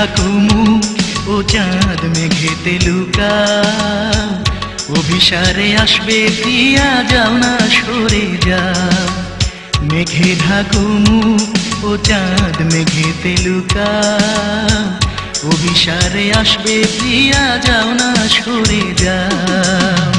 ঢাকো মুখ ও চাঁদ মেঘেতে লুকাও, অভিসারে আসবে প্রিয়া যাও না সরে যাও। মেঘে ঢাকো মুখ ও চাঁদ মেঘেতে লুকাও, অভিসারে আসবে প্রিয়া যাও না সরে যাও।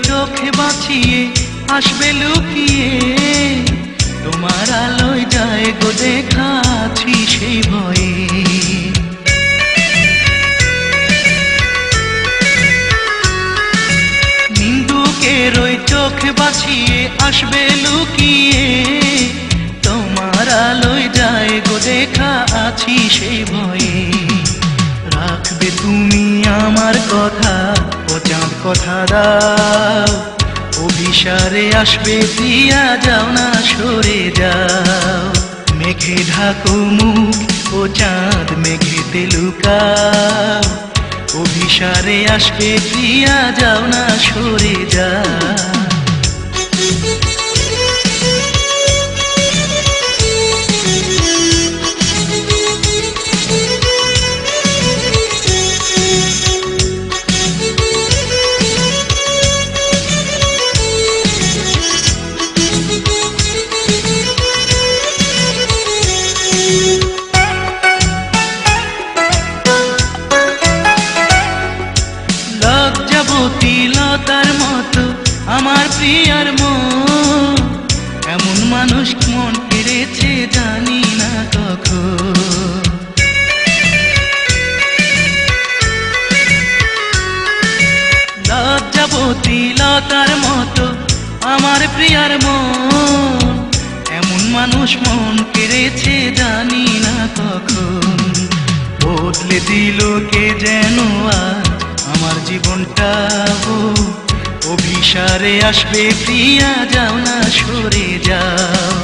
চোখে বাঁচিয়ে আসবে লুকিয়ে, তোমার আলোয় যায় গো দেখা আছি সেই ভয়ে। নিন্দুকের ওই চোখে বাঁচিয়ে আসবে লুকিয়ে, তোমার আলোয় যায় গো দেখা আছি সেই ভয়ে। রাখবে তুমি আমার কথা ও চাঁদ কথা দাও, অভিসারে আসবে প্রিয়া যাও না সরে যাও। মেঘে ঢাকো মুখ ও চাঁদ মেঘেতে লুকাও, অভিসারে আসবে প্রিয়া যাও না সরে যাও। লজ্জাবতী লতার মতো আমার প্রিয়ার মন, এমন মানুষ মন কেড়েছে জানি না কখন। লজ্জাবতী লতার মতো আমার প্রিয়ার মন, এমন মানুষ মন কেড়েছে জানি না কখন। বদলে দিল কে যেন আজ আমার জীবনটা, অভিসারে আসবে প্রিয়া যাও না সরে যাও।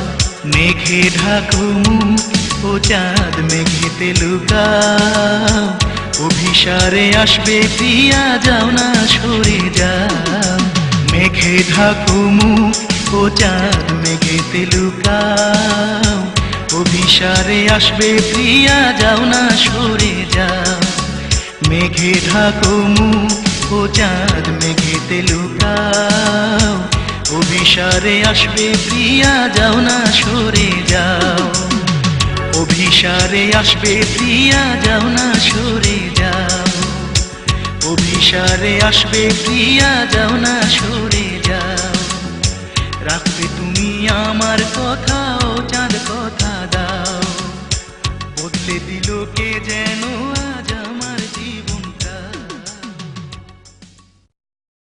মেঘে ঢাকো মুখ ও চাঁদ মেঘেতে লুকাও, অভিসারে আসবে প্রিয়া যাও না সরে যাও। মেঘে ঢাকো মুখ ও চাঁদ মেঘেতে লুকাও, অভিসারে আসবে প্রিয়া যাও না সরে যাও। মেঘে ঢাকো মুখ ও চাঁদ মেঘেতে লুকাও, অভিসারে আসবে প্রিয়া যাও না সরে যাও। অভিসারে আসবে প্রিয়া যাও না সরে যাও। অভিসারে আসবে প্রিয়া যাও না সরে যাও। রাখবে তুমি আমার কথা ও চাঁদ কথা দাও, বদলে দিল কে যেন